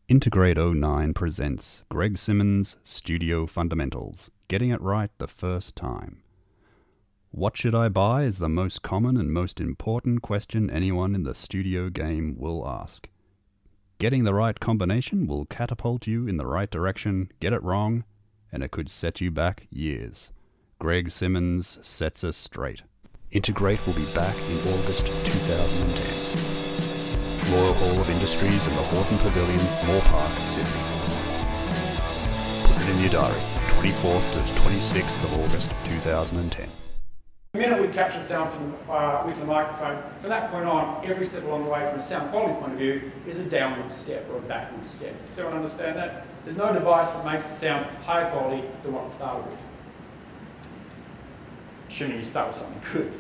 Integrate '09 presents Greg Simmons' Studio Fundamentals, Getting It Right the First Time. What should I buy is the most common and most important question anyone in the studio game will ask. Getting the right combination will catapult you in the right direction. Get it wrong, and it could set you back years. Greg Simmons sets us straight. Integrate will be back in August 2010. Royal Hall of Industries and the Horton Pavilion, Moore Park, Sydney. Put it in your diary, 24th to 26th of August 2010. The minute we capture sound with the microphone, from that point on, every step along the way from a sound quality point of view is a downward step or a backward step. Does everyone understand that? There's no device that makes the sound higher quality than what it started with. Assuming you start with something good.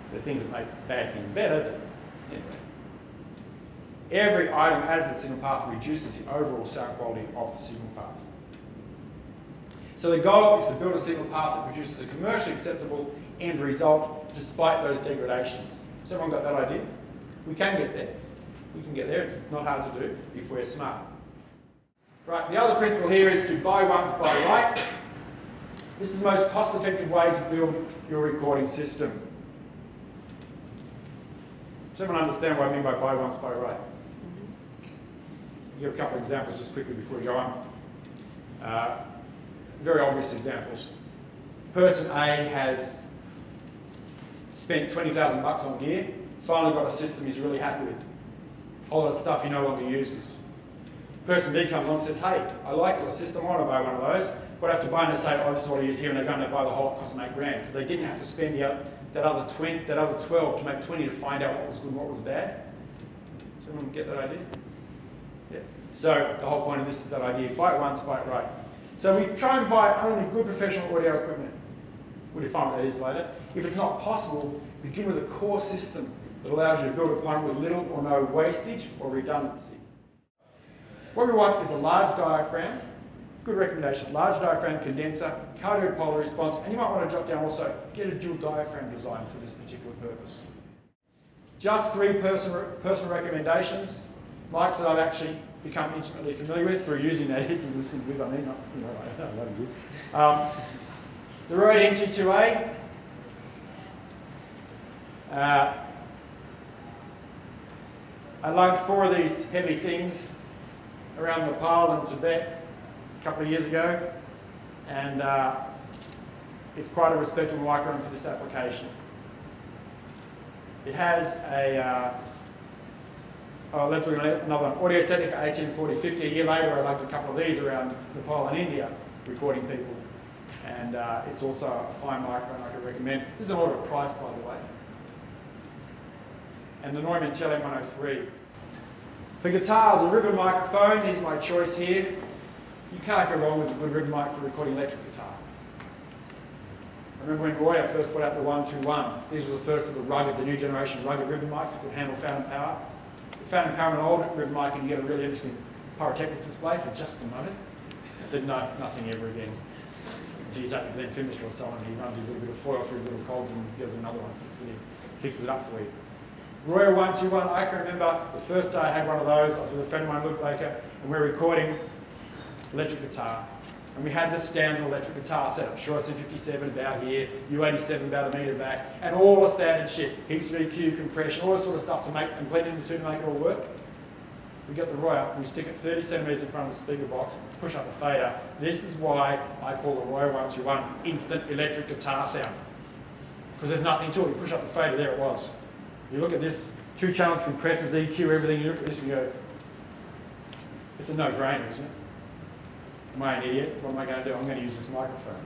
There are things that make bad things better, but anyway. Every item added to the signal path reduces the overall sound quality of the signal path. So the goal is to build a signal path that produces a commercially acceptable end result despite those degradations. Has everyone got that idea? We can get there. We can get there. It's not hard to do if we're smart. Right, the other principle here is to buy once, buy right. This is the most cost-effective way to build your recording system. Does everyone understand what I mean by buy once, buy right? Give a couple of examples just quickly before we go on. Very obvious examples. Person A has spent 20,000 bucks on gear, finally got a system he's really happy with. A whole lot of stuff he no longer uses. Person B comes on and says, hey, I like your system, I want to buy one of those. But I have to buy and they say, oh, this is what I use here, and they're going to buy the whole, it costs them $8 grand. Because they didn't have to spend that other 12 to make 20 to find out what was good and what was bad. Does everyone get that idea? Yeah. So the whole point of this is that idea, buy it once, buy it right. So we try and buy only good professional audio equipment. We'll define what that is later. If it's not possible, begin with a core system that allows you to build a plant with little or no wastage or redundancy. What we want is a large diaphragm, good recommendation, large diaphragm condenser, cardioid polar response, and you might want to jot down also, get a dual diaphragm design for this particular purpose. Just 3 personal recommendations, mics that I've actually become intimately familiar with through using that is and listening with, I mean, not, you know, I love you. The Rode NG2A. I lugged 4 of these heavy things around Nepal and Tibet a couple of years ago, and it's quite a respectable microphone for this application. It has a let's look at another one. Audio-Technica 1840-50. A year later, I lugged a couple of these around Nepal and India, recording people. And it's also a fine microphone I could recommend. This is an order of price, by the way. And the Neumann TL-103. For guitars, a ribbon microphone is my choice here. You can't go wrong with a good ribbon mic for recording electric guitar. I remember when Roy first put out the 121. These were the first of the new generation rugged ribbon mics that could handle phantom power. Phantom power on an old ribbon mic, and you get a really interesting pyrotechnics display for just a moment. Then nothing ever again. Until you take the Glenn Fimisher or someone, he runs his little bit of foil through his little cogs and gives another one, sticks it in, fixes it up for you. Royal 121, I can remember the first day I had one of those. I was with a friend of mine, Luke Baker, and we were recording electric guitar. And we had the standard electric guitar set up, Shure C57 about here, U87 about a metre back, and all the standard shit, heaps of EQ, compression, all this sort of stuff to make and blend into the two to make it all work. We get the Roy up, and we stick it 30 centimetres in front of the speaker box, push up the fader. This is why I call the Roy 121 instant electric guitar sound. Because there's nothing to it. You push up the fader, there it was. You look at this, 2 channels, compressors, EQ, everything, you look at this and go, it's a no-brainer, isn't it? Am I an idiot? What am I going to do? I'm going to use this microphone.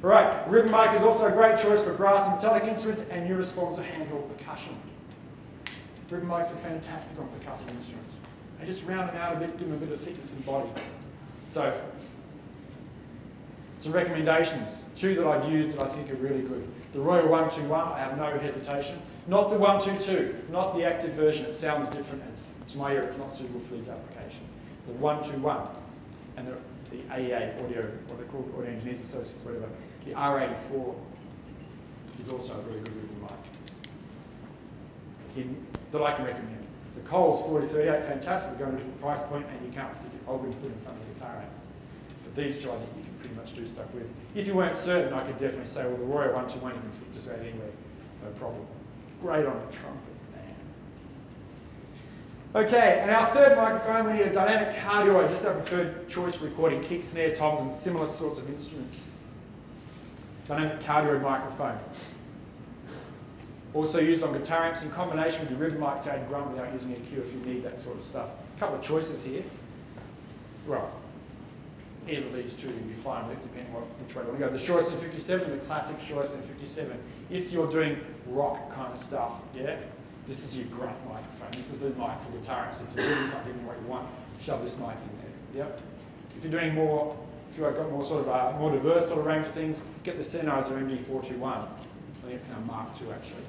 Right, ribbon mic is also a great choice for brass and metallic instruments and numerous forms of handheld percussion. Ribbon mics are fantastic on percussive instruments. They just round them out a bit, give them a bit of thickness and body. So, some recommendations. 2 that I've used that I think are really good. The Royal 121, I have no hesitation. Not the 122, not the active version. It sounds different. To my ear, it's not suitable for these applications. The 121 and the AEA, audio, what they're called, Audio Engineers Associates, whatever. The R84 is also a very good ribbon mic that I can recommend. The Coles 4038, fantastic, go to a different price point and you can't stick it, put in front of the guitar amp. But these two I think you can pretty much do stuff with. If you weren't certain, I could definitely say, well, the Royal 121 you can stick just about anywhere, no problem. Great on the trumpet, man. Okay, and our third microphone, we need a dynamic cardioid. This is our preferred choice for recording kick, snare, toms, and similar sorts of instruments. Dynamic cardioid microphone. Also used on guitar amps in combination with the ribbon mic to add grunt without using EQ if you need that sort of stuff. A couple of choices here. Well, either of these two you'll be fine with, depending on which way you want to go. The Shure SM57, the classic Shure SM57. If you're doing rock kind of stuff, yeah, this is your grunt microphone. This is the mic for guitar amps. If the ribbon's not giving you what you want, shove this mic in there. Yep. If you're doing more, if you've got more sort of a more diverse sort of range of things, get the Sennheiser MD421. I think it's now Mark II actually.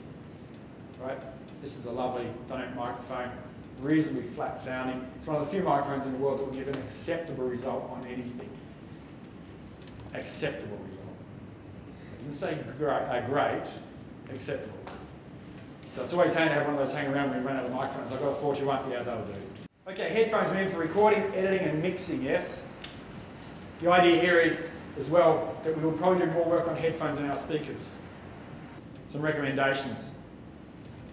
Right? This is a lovely dynamic microphone, reasonably flat sounding. It's one of the few microphones in the world that will give an acceptable result on anything. Acceptable result. I didn't say great, acceptable. So it's always handy to have one of those hanging around when you run out of microphones. I've got a 41, yeah, that'll do. Okay, headphones meant for recording, editing and mixing, yes? The idea here is, as well, that we will probably do more work on headphones than our speakers. Some recommendations.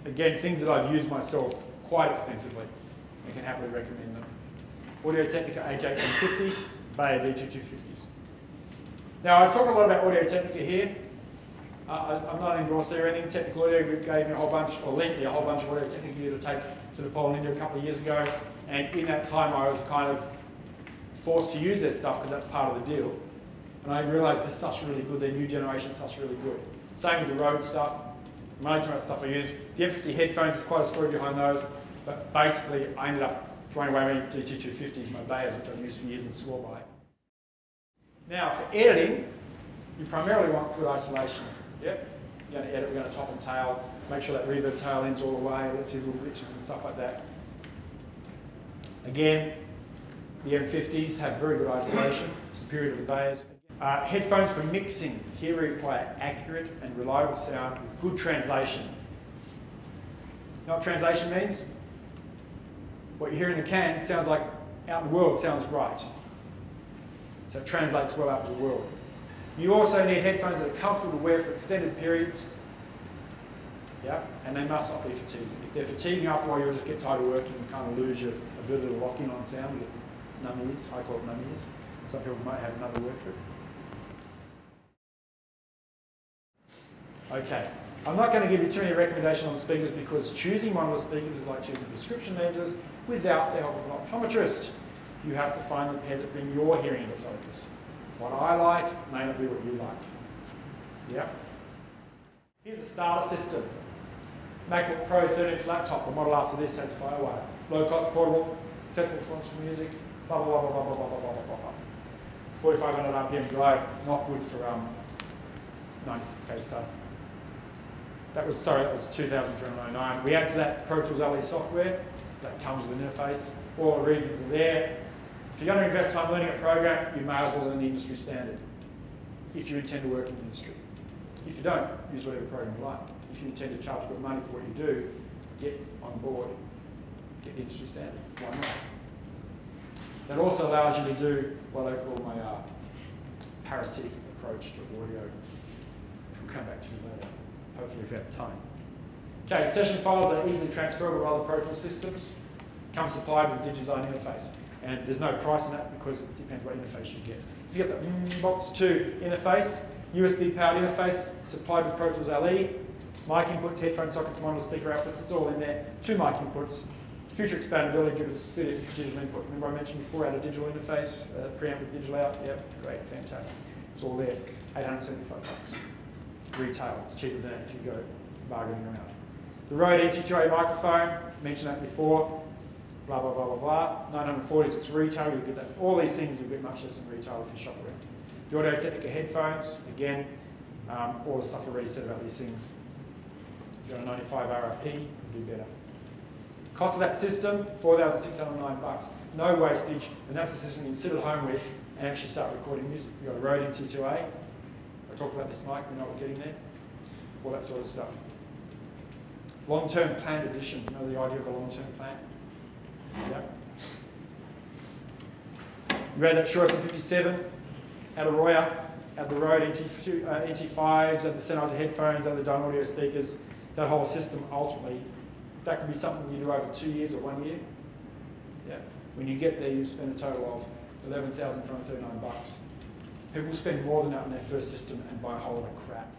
Again, things that I've used myself quite extensively and can happily recommend them. Audio-Technica AJ1050, Bayer D2250s. Now, I talk a lot about Audio-Technica here. I'm not endorsing or anything. Technical Audio Group gave me a whole bunch, or lent me a whole bunch of Audio-Technica gear to take to Nepal and India a couple of years ago. And in that time, I was kind of forced to use their stuff because that's part of the deal. And I realised this stuff's really good. Their new generation stuff's really good. Same with the Rode stuff. Management stuff I use. The M50 headphones is quite a story behind those, but basically I ended up throwing away my DT250s, my Bayers, which I've used for years and swore by. Now for editing, you primarily want good isolation. Yep. You're going to edit, we're going to top and tail, make sure that reverb tail ends all the way, let's see little glitches and stuff like that. Again, the M50s have very good isolation, superior to the Bayers. Headphones for mixing. Here we require accurate and reliable sound with good translation. You know what translation means? What you hear in the can sounds like out in the world sounds right. So it translates well out in the world. You also need headphones that are comfortable to wear for extended periods. Yeah, and they must not be fatiguing. If they're fatiguing after a while, you'll just get tired of working and kind of lose your ability to lock in on sound. You get numb ears. I call it numb ears. Some people might have another word for it. Okay, I'm not going to give you too many recommendations on speakers because choosing one of the speakers is like choosing prescription lenses without the help of an optometrist. You have to find the pair that bring your hearing into focus. What I like may not be what you like. Yeah? Here's a starter system. MacBook Pro 13-inch laptop, the model after this has FireWire. Low-cost, portable, acceptable fonts for music, blah, blah, blah, blah, blah, blah, blah, blah, blah, blah. 4,500 RPM drive, not good for 96K stuff. That was 2,399. We add to that Pro Tools LE software that comes with an interface. All the reasons are there. If you're going to invest time learning a program, you may as well learn the industry standard if you intend to work in the industry. If you don't, use whatever program you like. If you intend to charge good money for what you do, get on board, get the industry standard. Why not? That also allows you to do what I call my parasitic approach to audio. We'll come back to you later, hopefully if you have time. Okay, session files are easily transferable to other Pro Tools systems. Come supplied with a DigiDesign interface. And there's no price in that because it depends what interface you get. If you get the Box 2 interface, USB powered interface supplied with Pro Tools LE, mic inputs, headphone sockets, monitor, speaker outputs, it's all in there. 2 mic inputs, future expandability due to the split of digital input. Remember I mentioned before I had a digital interface, preamp with digital out, yep, great, fantastic. It's all there, $875. Retail, it's cheaper than that if you go bargaining around. The Rode NT2A microphone, mentioned that before, blah, blah, blah, blah, blah. 940s, it's retail, you'll get that. All these things you'll get much less than retail if you shop around. The Audio-Technica headphones, again, all the stuff already said about these things. If you're on a 95 RRP, you do better. Cost of that system, $4,609. No wastage, and that's the system you can sit at home with and actually start recording music. You've got a Rode NT2A. I talked about this mic, we know what we're getting there. All that sort of stuff. Long-term planned addition. You know the idea of a long-term plan? Yeah. You read that Shure SM57, at Arroyo, at the Rode NT5s, at the Sennheiser headphones, at the Dome Audio speakers, that whole system ultimately, that could be something you do over 2 years or 1 year. Yeah. When you get there, you spend a total of $11,439. People spend more than that on their first system and buy a whole lot of crap.